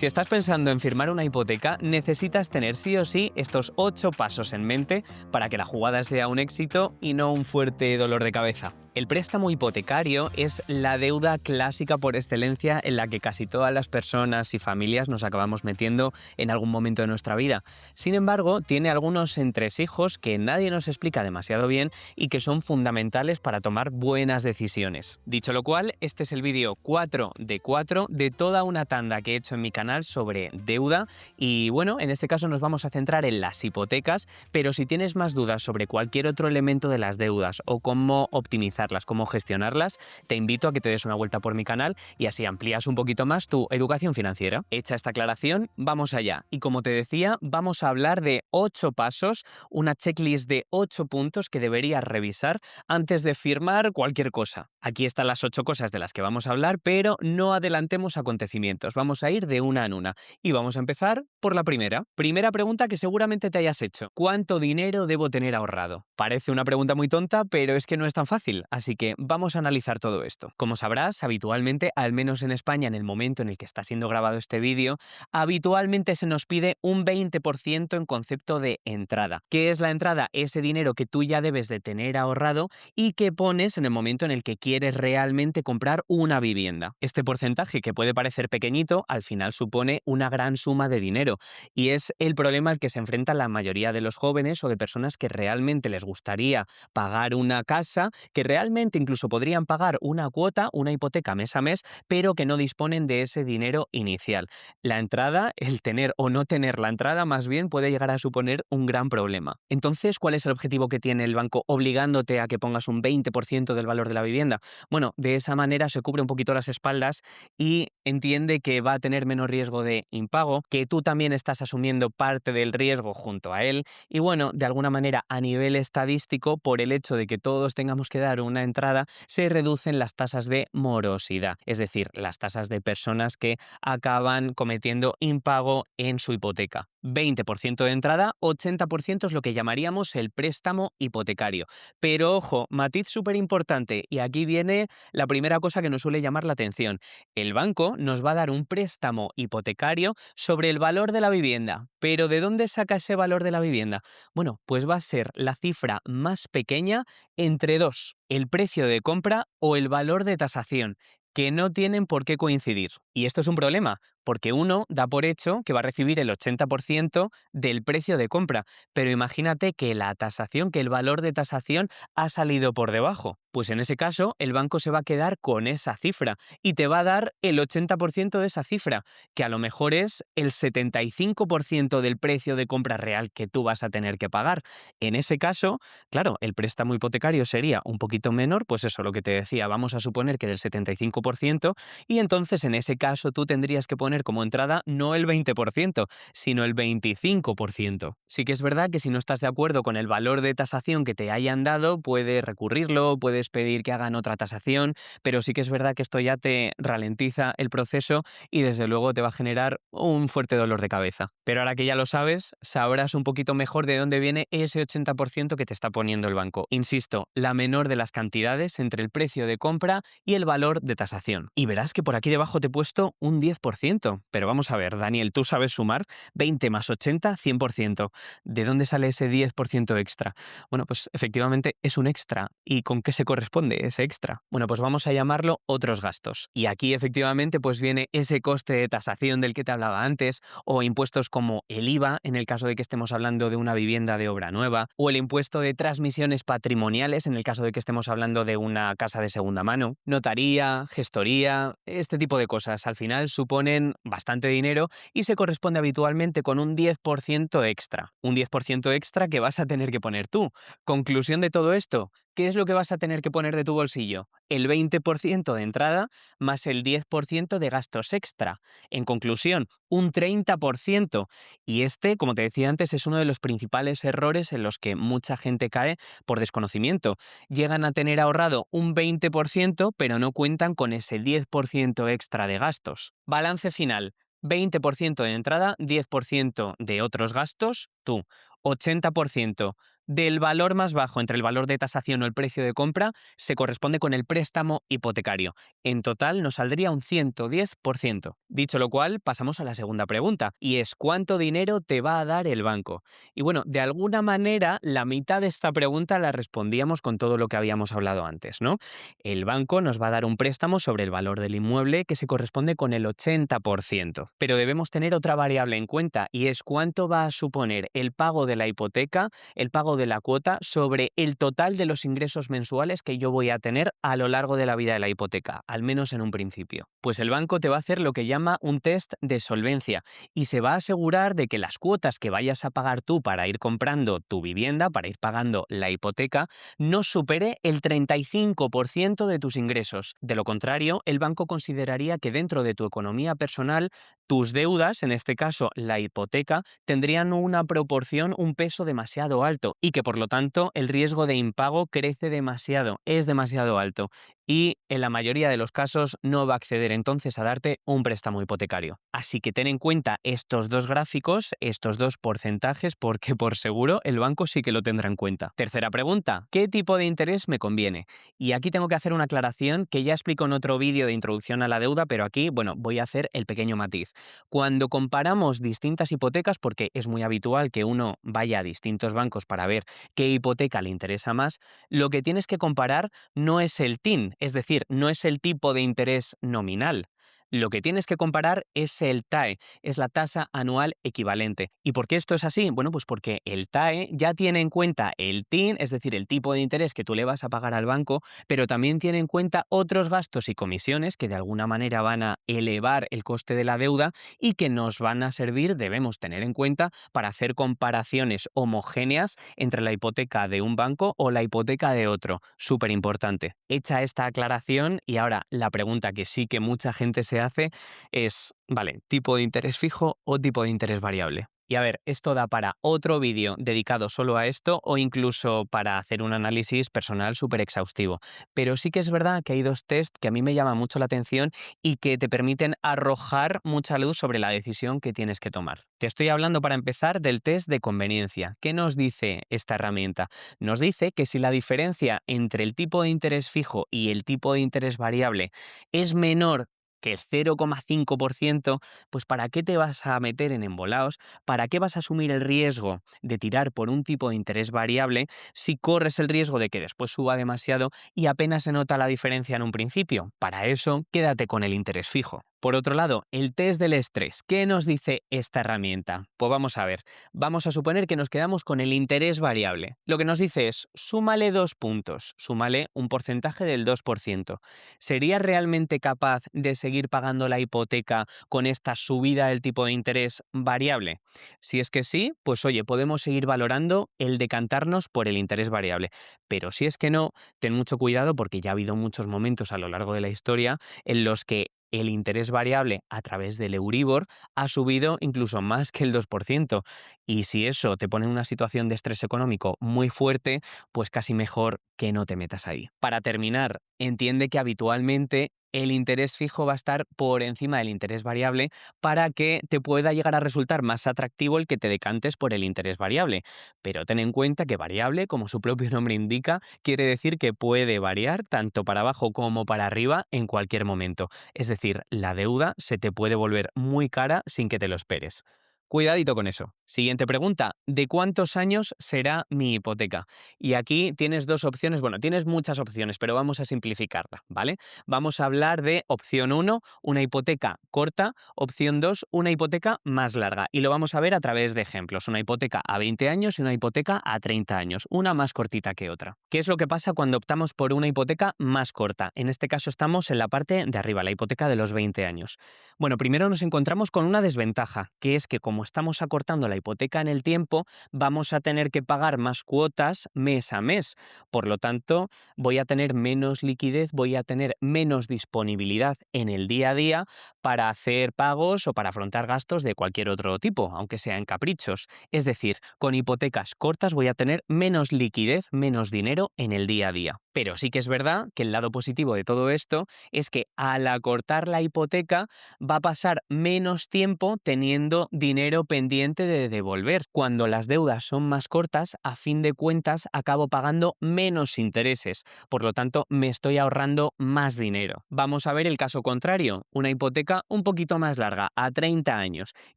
Si estás pensando en firmar una hipoteca, necesitas tener sí o sí estos 8 pasos en mente para que la jugada sea un éxito y no un fuerte dolor de cabeza. El préstamo hipotecario es la deuda clásica por excelencia en la que casi todas las personas y familias nos acabamos metiendo en algún momento de nuestra vida. Sin embargo, tiene algunos entresijos que nadie nos explica demasiado bien y que son fundamentales para tomar buenas decisiones. Dicho lo cual, este es el vídeo 4 de 4 de toda una tanda que he hecho en mi canal sobre deuda y bueno, en este caso nos vamos a centrar en las hipotecas, pero si tienes más dudas sobre cualquier otro elemento de las deudas o cómo optimizarlas, cómo gestionarlas, te invito a que te des una vuelta por mi canal y así amplías un poquito más tu educación financiera. Hecha esta aclaración, vamos allá. Y como te decía, vamos a hablar de 8 pasos, una checklist de 8 puntos que deberías revisar antes de firmar cualquier cosa. Aquí están las 8 cosas de las que vamos a hablar, pero no adelantemos acontecimientos. Vamos a ir de una en una. Y vamos a empezar por la primera. Primera pregunta que seguramente te hayas hecho. ¿Cuánto dinero debo tener ahorrado? Parece una pregunta muy tonta, pero es que no es tan fácil. Así que vamos a analizar todo esto. Como sabrás, habitualmente, al menos en España, en el momento en el que está siendo grabado este vídeo, habitualmente se nos pide un 20% en concepto de entrada. ¿Qué es la entrada? Ese dinero que tú ya debes de tener ahorrado y que pones en el momento en el que quieres realmente comprar una vivienda. Este porcentaje, que puede parecer pequeñito, al final supone una gran suma de dinero y es el problema al que se enfrentan la mayoría de los jóvenes o de personas que realmente les gustaría pagar una casa, que realmente incluso podrían pagar una cuota, una hipoteca mes a mes, pero que no disponen de ese dinero inicial. La entrada, el tener o no tener la entrada, más bien puede llegar a suponer un gran problema. Entonces, ¿cuál es el objetivo que tiene el banco obligándote a que pongas un 20% del valor de la vivienda? Bueno, de esa manera se cubre un poquito las espaldas y entiende que va a tener menos riesgo de impago, que tú también estás asumiendo parte del riesgo junto a él y bueno, de alguna manera a nivel estadístico, por el hecho de que todos tengamos que dar una entrada, se reducen las tasas de morosidad, es decir, las tasas de personas que acaban cometiendo impago en su hipoteca. 20% de entrada, 80% es lo que llamaríamos el préstamo hipotecario. Pero ojo, matiz súper importante, y aquí viene la primera cosa que nos suele llamar la atención. El banco nos va a dar un préstamo hipotecario sobre el valor de la vivienda. ¿Pero de dónde saca ese valor de la vivienda? Bueno, pues va a ser la cifra más pequeña entre dos, el precio de compra o el valor de tasación, que no tienen por qué coincidir. Y esto es un problema, porque uno da por hecho que va a recibir el 80% del precio de compra, pero imagínate que la tasación, que el valor de tasación ha salido por debajo. Pues en ese caso, el banco se va a quedar con esa cifra y te va a dar el 80% de esa cifra, que a lo mejor es el 75% del precio de compra real que tú vas a tener que pagar. En ese caso, claro, el préstamo hipotecario sería un poquito menor, pues eso, lo que te decía, vamos a suponer que del 75%, y entonces en ese caso tú tendrías que poner como entrada no el 20%, sino el 25%. Sí que es verdad que si no estás de acuerdo con el valor de tasación que te hayan dado, puedes recurrirlo, puedes pedir que hagan otra tasación, pero sí que es verdad que esto ya te ralentiza el proceso y desde luego te va a generar un fuerte dolor de cabeza. Pero ahora que ya lo sabes, sabrás un poquito mejor de dónde viene ese 80% que te está poniendo el banco. Insisto, la menor de las cantidades entre el precio de compra y el valor de tasación. Y verás que por aquí debajo te he puesto un 10%. Pero vamos a ver, Daniel, ¿tú sabes sumar? 20 más 80, 100%. ¿De dónde sale ese 10% extra? Bueno, pues efectivamente es un extra. ¿Y con qué se corresponde ese extra? Bueno, pues vamos a llamarlo otros gastos. Y aquí efectivamente pues viene ese coste de tasación del que te hablaba antes, o impuestos como el IVA, en el caso de que estemos hablando de una vivienda de obra nueva, o el impuesto de transmisiones patrimoniales, en el caso de que estemos hablando de una casa de segunda mano, notaría, gestoría, este tipo de cosas. Al final suponen bastante dinero y se corresponde habitualmente con un 10% extra. Un 10% extra que vas a tener que poner tú. Conclusión de todo esto, ¿qué es lo que vas a tener que poner de tu bolsillo? El 20% de entrada más el 10% de gastos extra. En conclusión, un 30%. Y este, como te decía antes, es uno de los principales errores en los que mucha gente cae por desconocimiento. Llegan a tener ahorrado un 20%, pero no cuentan con ese 10% extra de gastos. Balance final. 20% de entrada, 10% de otros gastos, tú. 80% del valor más bajo entre el valor de tasación o el precio de compra se corresponde con el préstamo hipotecario. En total nos saldría un 110%. Dicho lo cual, pasamos a la segunda pregunta, y es ¿cuánto dinero te va a dar el banco? Y bueno, de alguna manera la mitad de esta pregunta la respondíamos con todo lo que habíamos hablado antes, ¿no? El banco nos va a dar un préstamo sobre el valor del inmueble que se corresponde con el 80%. Pero debemos tener otra variable en cuenta, y es cuánto va a suponer el pago de la hipoteca, el pago de la cuota sobre el total de los ingresos mensuales que yo voy a tener a lo largo de la vida de la hipoteca, al menos en un principio. Pues el banco te va a hacer lo que llama un test de solvencia y se va a asegurar de que las cuotas que vayas a pagar tú para ir comprando tu vivienda, para ir pagando la hipoteca, no supere el 35% de tus ingresos. De lo contrario, el banco consideraría que dentro de tu economía personal, tus deudas, en este caso la hipoteca, tendrían una proporción, un peso demasiado alto y que por lo tanto el riesgo de impago crece demasiado, es demasiado alto y en la mayoría de los casos no va a acceder entonces a darte un préstamo hipotecario. Así que ten en cuenta estos dos gráficos, estos dos porcentajes, porque por seguro el banco sí que lo tendrá en cuenta. Tercera pregunta, ¿qué tipo de interés me conviene? Y aquí tengo que hacer una aclaración que ya explico en otro vídeo de introducción a la deuda, pero aquí, bueno, voy a hacer el pequeño matiz. Cuando comparamos distintas hipotecas, porque es muy habitual que uno vaya a distintos bancos para ver qué hipoteca le interesa más, lo que tienes que comparar no es el TIN, es decir, no es el tipo de interés nominal. Lo que tienes que comparar es el TAE, es la tasa anual equivalente. ¿Y por qué esto es así? Bueno, pues porque el TAE ya tiene en cuenta el TIN, es decir, el tipo de interés que tú le vas a pagar al banco, pero también tiene en cuenta otros gastos y comisiones que de alguna manera van a elevar el coste de la deuda y que nos van a servir, debemos tener en cuenta, para hacer comparaciones homogéneas entre la hipoteca de un banco o la hipoteca de otro. Súper importante. Hecha esta aclaración, y ahora la pregunta que sí que mucha gente se hace es, vale, ¿tipo de interés fijo o tipo de interés variable? Y a ver, esto da para otro vídeo dedicado solo a esto o incluso para hacer un análisis personal súper exhaustivo. Pero sí que es verdad que hay dos test que a mí me llaman mucho la atención y que te permiten arrojar mucha luz sobre la decisión que tienes que tomar. Te estoy hablando para empezar del test de conveniencia. ¿Qué nos dice esta herramienta? Nos dice que si la diferencia entre el tipo de interés fijo y el tipo de interés variable es menor que el 0,5%, pues ¿para qué te vas a meter en embolaos? ¿Para qué vas a asumir el riesgo de tirar por un tipo de interés variable si corres el riesgo de que después suba demasiado y apenas se nota la diferencia en un principio? Para eso, quédate con el interés fijo. Por otro lado, el test del estrés. ¿Qué nos dice esta herramienta? Pues vamos a ver. Vamos a suponer que nos quedamos con el interés variable. Lo que nos dice es, súmale 2 puntos, súmale un porcentaje del 2%. ¿Sería realmente capaz de seguir pagando la hipoteca con esta subida del tipo de interés variable? Si es que sí, pues oye, podemos seguir valorando el decantarnos por el interés variable. Pero si es que no, ten mucho cuidado porque ya ha habido muchos momentos a lo largo de la historia en los que el interés variable a través del Euribor ha subido incluso más que el 2%. Y si eso te pone en una situación de estrés económico muy fuerte, pues casi mejor que no te metas ahí. Para terminar, entiende que habitualmente el interés fijo va a estar por encima del interés variable para que te pueda llegar a resultar más atractivo el que te decantes por el interés variable. Pero ten en cuenta que variable, como su propio nombre indica, quiere decir que puede variar tanto para abajo como para arriba en cualquier momento. Es decir, la deuda se te puede volver muy cara sin que te lo esperes. Cuidadito con eso. Siguiente pregunta, ¿de cuántos años será mi hipoteca? Y aquí tienes dos opciones, bueno, tienes muchas opciones, pero vamos a simplificarla, ¿vale? Vamos a hablar de opción 1, una hipoteca corta, opción 2, una hipoteca más larga. Y lo vamos a ver a través de ejemplos, una hipoteca a 20 años y una hipoteca a 30 años, una más cortita que otra. ¿Qué es lo que pasa cuando optamos por una hipoteca más corta? En este caso estamos en la parte de arriba, la hipoteca de los 20 años. Bueno, primero nos encontramos con una desventaja, que es que como estamos acortando la hipoteca en el tiempo, vamos a tener que pagar más cuotas mes a mes. Por lo tanto, voy a tener menos liquidez, voy a tener menos disponibilidad en el día a día para hacer pagos o para afrontar gastos de cualquier otro tipo, aunque sean caprichos. Es decir, con hipotecas cortas voy a tener menos liquidez, menos dinero en el día a día. Pero sí que es verdad que el lado positivo de todo esto es que al acortar la hipoteca va a pasar menos tiempo teniendo dinero pendiente de devolver. Cuando las deudas son más cortas, a fin de cuentas acabo pagando menos intereses. Por lo tanto, me estoy ahorrando más dinero. Vamos a ver el caso contrario, una hipoteca un poquito más larga, a 30 años.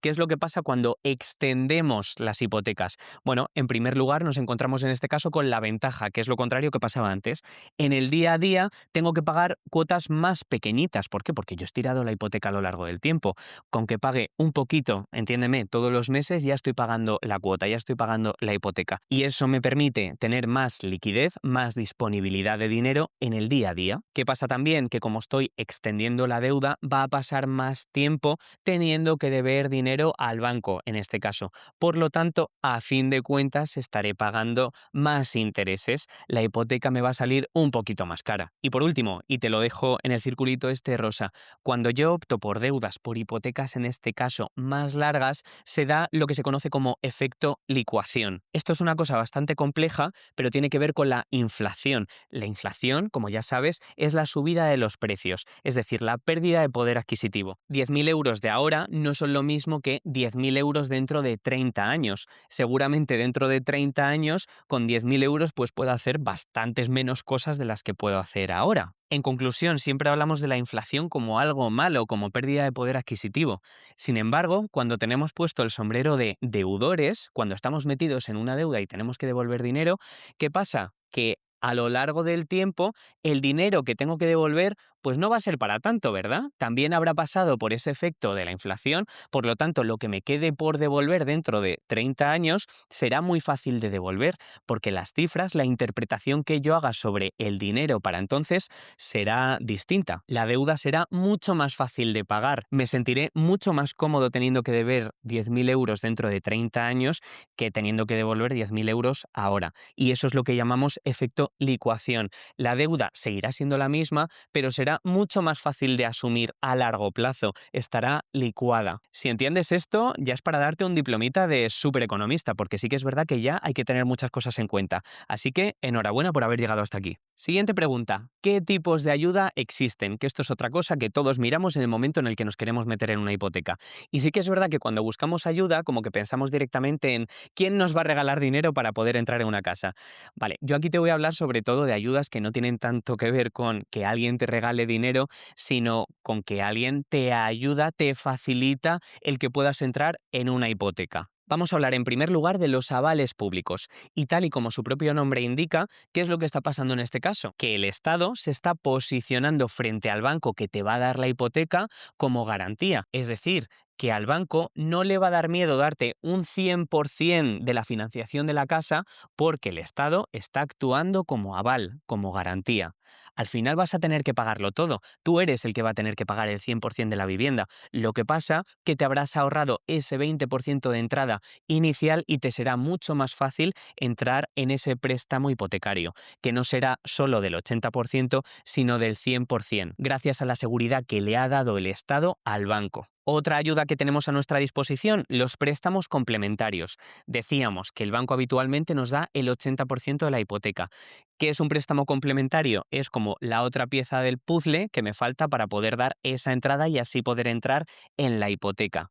¿Qué es lo que pasa cuando extendemos las hipotecas? Bueno, en primer lugar nos encontramos en este caso con la ventaja, que es lo contrario que pasaba antes. En el día a día tengo que pagar cuotas más pequeñitas. ¿Por qué? Porque yo he estirado la hipoteca a lo largo del tiempo. Con que pague un poquito, entiéndeme, todos los meses ya estoy pagando la cuota, ya estoy pagando la hipoteca. Y eso me permite tener más liquidez, más disponibilidad de dinero en el día a día. ¿Qué pasa también? Que como estoy extendiendo la deuda, va a pasar más tiempo teniendo que deber dinero al banco, en este caso. Por lo tanto, a fin de cuentas, estaré pagando más intereses. La hipoteca me va a salir un poquito más cara. Y por último, y te lo dejo en el circulito este rosa, cuando yo opto por deudas, por hipotecas en este caso más largas, se da lo que se conoce como efecto licuación. Esto es una cosa bastante compleja, pero tiene que ver con la inflación. La inflación, como ya sabes, es la subida de los precios, es decir, la pérdida de poder adquisitivo. 10.000 euros de ahora no son lo mismo que 10.000 euros dentro de 30 años. Seguramente dentro de 30 años, con 10.000 euros, pues puedo hacer bastantes menos cosas de las que puedo hacer ahora. En conclusión, siempre hablamos de la inflación como algo malo, como pérdida de poder adquisitivo. Sin embargo, cuando tenemos puesto el sombrero de deudores, cuando estamos metidos en una deuda y tenemos que devolver dinero, ¿qué pasa? Que a lo largo del tiempo, el dinero que tengo que devolver, pues no va a ser para tanto, ¿verdad? También habrá pasado por ese efecto de la inflación, por lo tanto, lo que me quede por devolver dentro de 30 años será muy fácil de devolver, porque las cifras, la interpretación que yo haga sobre el dinero para entonces será distinta. La deuda será mucho más fácil de pagar. Me sentiré mucho más cómodo teniendo que deber 10.000 euros dentro de 30 años que teniendo que devolver 10.000 euros ahora. Y eso es lo que llamamos efecto licuación. La deuda seguirá siendo la misma, pero será mucho más fácil de asumir a largo plazo. Estará licuada. Si entiendes esto, ya es para darte un diplomita de supereconomista, porque sí que es verdad que ya hay que tener muchas cosas en cuenta. Así que enhorabuena por haber llegado hasta aquí. Siguiente pregunta. ¿Qué tipos de ayuda existen? Que esto es otra cosa que todos miramos en el momento en el que nos queremos meter en una hipoteca. Y sí que es verdad que cuando buscamos ayuda, como que pensamos directamente en quién nos va a regalar dinero para poder entrar en una casa. Vale, yo aquí te voy a hablar sobre todo de ayudas que no tienen tanto que ver con que alguien te regale dinero, sino con que alguien te ayuda, te facilita el que puedas entrar en una hipoteca. Vamos a hablar en primer lugar de los avales públicos. Y tal y como su propio nombre indica, ¿qué es lo que está pasando en este caso? Que el Estado se está posicionando frente al banco que te va a dar la hipoteca como garantía. Es decir, que al banco no le va a dar miedo darte un 100% de la financiación de la casa porque el Estado está actuando como aval, como garantía. Al final vas a tener que pagarlo todo. Tú eres el que va a tener que pagar el 100% de la vivienda. Lo que pasa que te habrás ahorrado ese 20% de entrada inicial y te será mucho más fácil entrar en ese préstamo hipotecario, que no será solo del 80%, sino del 100%, gracias a la seguridad que le ha dado el Estado al banco. Otra ayuda que tenemos a nuestra disposición, los préstamos complementarios. Decíamos que el banco habitualmente nos da el 80% de la hipoteca. ¿Qué es un préstamo complementario? Es como la otra pieza del puzzle que me falta para poder dar esa entrada y así poder entrar en la hipoteca.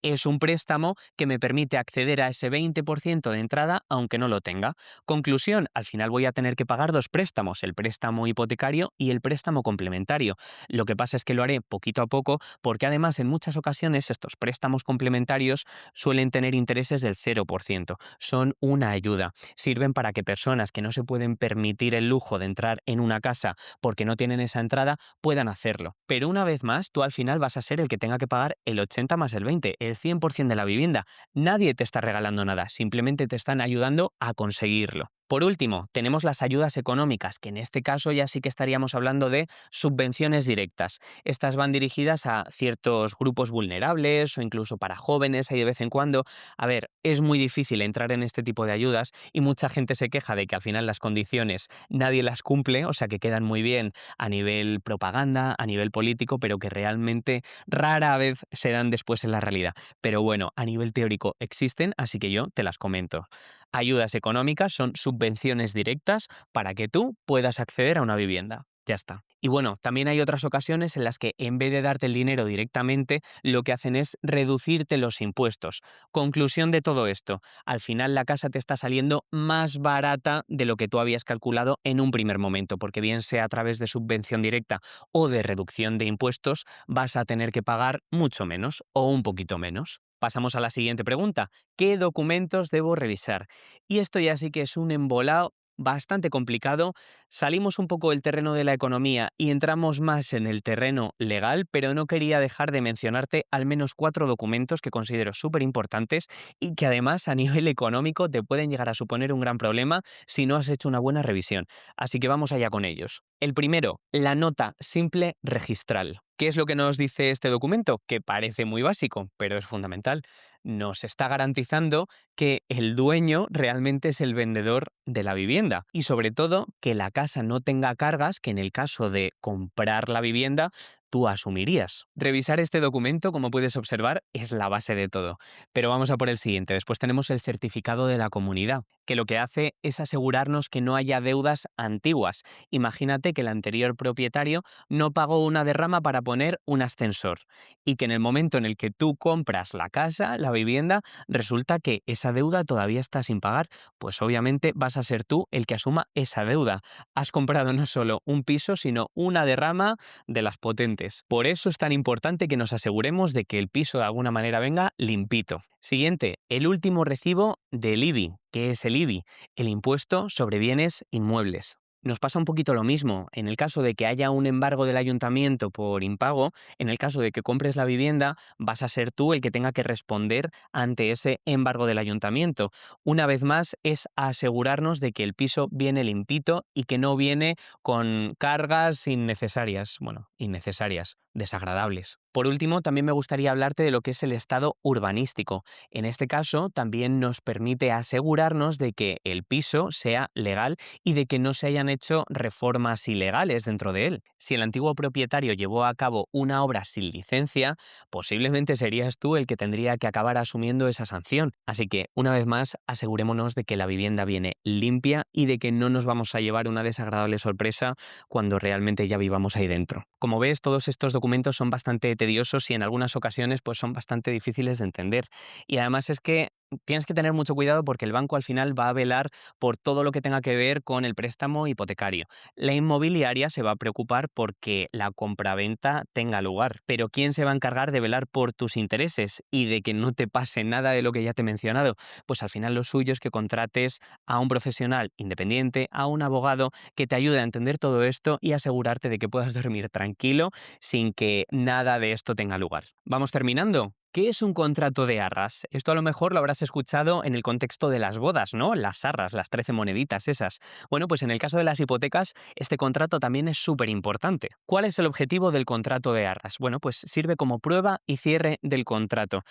Es un préstamo que me permite acceder a ese 20% de entrada aunque no lo tenga. Conclusión, al final voy a tener que pagar dos préstamos, el préstamo hipotecario y el préstamo complementario. Lo que pasa es que lo haré poquito a poco porque además en muchas ocasiones estos préstamos complementarios suelen tener intereses del 0%. Son una ayuda. Sirven para que personas que no se pueden permitir el lujo de entrar en una casa porque no tienen esa entrada puedan hacerlo. Pero una vez más, tú al final vas a ser el que tenga que pagar el 80 más el 20, el 100% de la vivienda. Nadie te está regalando nada, simplemente te están ayudando a conseguirlo. Por último, tenemos las ayudas económicas, que en este caso ya sí que estaríamos hablando de subvenciones directas. Estas van dirigidas a ciertos grupos vulnerables o incluso para jóvenes ahí de vez en cuando. A ver, es muy difícil entrar en este tipo de ayudas y mucha gente se queja de que al final las condiciones nadie las cumple, o sea que quedan muy bien a nivel propaganda, a nivel político, pero que realmente rara vez se dan después en la realidad. Pero bueno, a nivel teórico existen, así que yo te las comento. Ayudas económicas son subvenciones directas para que tú puedas acceder a una vivienda. Ya está. Y bueno, también hay otras ocasiones en las que en vez de darte el dinero directamente, lo que hacen es reducirte los impuestos. Conclusión de todo esto, al final la casa te está saliendo más barata de lo que tú habías calculado en un primer momento, porque bien sea a través de subvención directa o de reducción de impuestos, vas a tener que pagar mucho menos o un poquito menos. Pasamos a la siguiente pregunta. ¿Qué documentos debo revisar? Y esto ya sí que es un embolado bastante complicado. Salimos un poco del terreno de la economía y entramos más en el terreno legal, pero no quería dejar de mencionarte al menos 4 documentos que considero súper importantes y que además a nivel económico te pueden llegar a suponer un gran problema si no has hecho una buena revisión. Así que vamos allá con ellos. El primero, la nota simple registral. ¿Qué es lo que nos dice este documento? Que parece muy básico, pero es fundamental. Nos está garantizando que el dueño realmente es el vendedor de la vivienda y sobre todo que la casa no tenga cargas que en el caso de comprar la vivienda tú asumirías. Revisar este documento, como puedes observar, es la base de todo. Pero vamos a por el siguiente. Después tenemos el certificado de la comunidad, que lo que hace es asegurarnos que no haya deudas antiguas. Imagínate que el anterior propietario no pagó una derrama para poner un ascensor y que en el momento en el que tú compras la casa, la vivienda, resulta que esa deuda todavía está sin pagar, pues obviamente vas a ser tú el que asuma esa deuda. Has comprado no solo un piso, sino una derrama de las potentes. Por eso es tan importante que nos aseguremos de que el piso de alguna manera venga limpito. Siguiente, el último recibo del IBI. ¿Qué es el IBI? El impuesto sobre bienes inmuebles. Nos pasa un poquito lo mismo. En el caso de que haya un embargo del ayuntamiento por impago, en el caso de que compres la vivienda, vas a ser tú el que tenga que responder ante ese embargo del ayuntamiento. Una vez más, es asegurarnos de que el piso viene limpito y que no viene con cargas innecesarias, desagradables. Por último, también me gustaría hablarte de lo que es el estado urbanístico. En este caso, también nos permite asegurarnos de que el piso sea legal y de que no se hayan hecho reformas ilegales dentro de él. Si el antiguo propietario llevó a cabo una obra sin licencia, posiblemente serías tú el que tendría que acabar asumiendo esa sanción. Así que, una vez más, asegurémonos de que la vivienda viene limpia y de que no nos vamos a llevar una desagradable sorpresa cuando realmente ya vivamos ahí dentro. Como ves, todos estos documentos son bastante tediosos y en algunas ocasiones pues son bastante difíciles de entender. Y además es que tienes que tener mucho cuidado porque el banco al final va a velar por todo lo que tenga que ver con el préstamo hipotecario. La inmobiliaria se va a preocupar porque la compraventa tenga lugar, pero ¿quién se va a encargar de velar por tus intereses y de que no te pase nada de lo que ya te he mencionado? Pues al final lo suyo es que contrates a un profesional independiente, a un abogado que te ayude a entender todo esto y asegurarte de que puedas dormir tranquilo sin que nada de esto tenga lugar. ¿Vamos terminando? ¿Qué es un contrato de arras? Esto a lo mejor lo habrás escuchado en el contexto de las bodas, ¿no? Las arras, las 13 moneditas esas. Bueno, pues en el caso de las hipotecas, este contrato también es súper importante. ¿Cuál es el objetivo del contrato de arras? Bueno, pues sirve como prueba y cierre del contrato.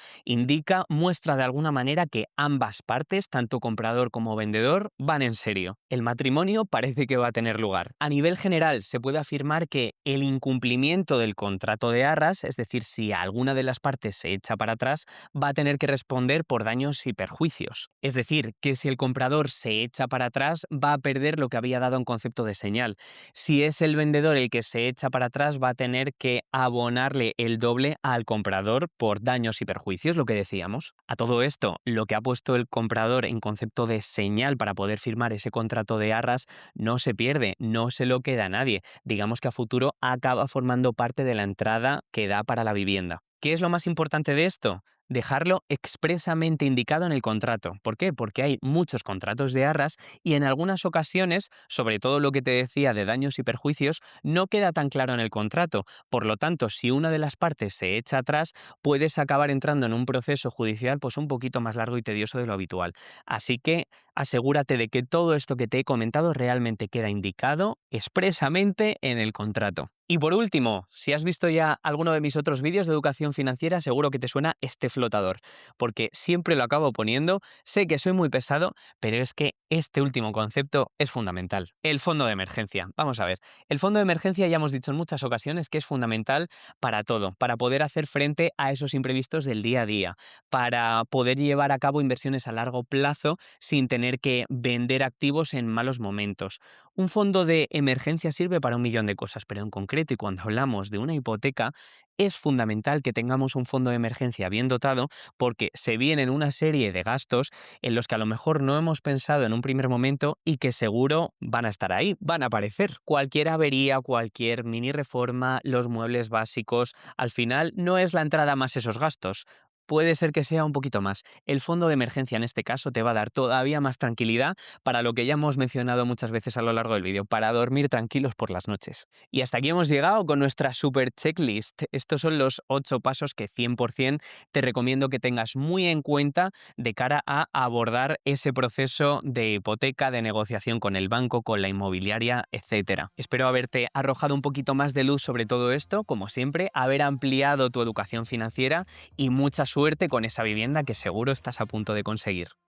Muestra de alguna manera que ambas partes, tanto comprador como vendedor, van en serio. El matrimonio parece que va a tener lugar. A nivel general, se puede afirmar que el incumplimiento del contrato de arras, es decir, si alguna de las partes se echa para atrás, va a tener que responder por daños y perjuicios. Es decir, que si el comprador se echa para atrás, va a perder lo que había dado en concepto de señal. Si es el vendedor el que se echa para atrás, va a tener que abonarle el doble al comprador por daños y perjuicios, lo que decíamos. A todo esto, lo que ha puesto el comprador en concepto de señal para poder firmar ese contrato de arras no se pierde, no se lo queda a nadie. Digamos que a futuro acaba formando parte de la entrada que da para la vivienda. ¿Qué es lo más importante de esto? Dejarlo expresamente indicado en el contrato. ¿Por qué? Porque hay muchos contratos de arras y en algunas ocasiones, sobre todo lo que te decía de daños y perjuicios, no queda tan claro en el contrato. Por lo tanto, si una de las partes se echa atrás, puedes acabar entrando en un proceso judicial pues un poquito más largo y tedioso de lo habitual. Así que asegúrate de que todo esto que te he comentado realmente queda indicado expresamente en el contrato. Y por último, si has visto ya alguno de mis otros vídeos de educación financiera, seguro que te suena este flotador, porque siempre lo acabo poniendo, sé que soy muy pesado, pero es que este último concepto es fundamental. El fondo de emergencia. Vamos a ver, el fondo de emergencia ya hemos dicho en muchas ocasiones que es fundamental para todo, para poder hacer frente a esos imprevistos del día a día, para poder llevar a cabo inversiones a largo plazo sin tener tener que vender activos en malos momentos. Un fondo de emergencia sirve para un millón de cosas, pero en concreto y cuando hablamos de una hipoteca, es fundamental que tengamos un fondo de emergencia bien dotado porque se vienen una serie de gastos en los que a lo mejor no hemos pensado en un primer momento y que seguro van a estar ahí, van a aparecer. Cualquier avería, cualquier mini reforma, los muebles básicos, al final no es la entrada más esos gastos. Puede ser que sea un poquito más. El fondo de emergencia en este caso te va a dar todavía más tranquilidad para lo que ya hemos mencionado muchas veces a lo largo del vídeo, para dormir tranquilos por las noches. Y hasta aquí hemos llegado con nuestra super checklist. Estos son los 8 pasos que 100% te recomiendo que tengas muy en cuenta de cara a abordar ese proceso de hipoteca, de negociación con el banco, con la inmobiliaria, etcétera. Espero haberte arrojado un poquito más de luz sobre todo esto, como siempre, haber ampliado tu educación financiera y mucha suerte con esa vivienda que seguro estás a punto de conseguir.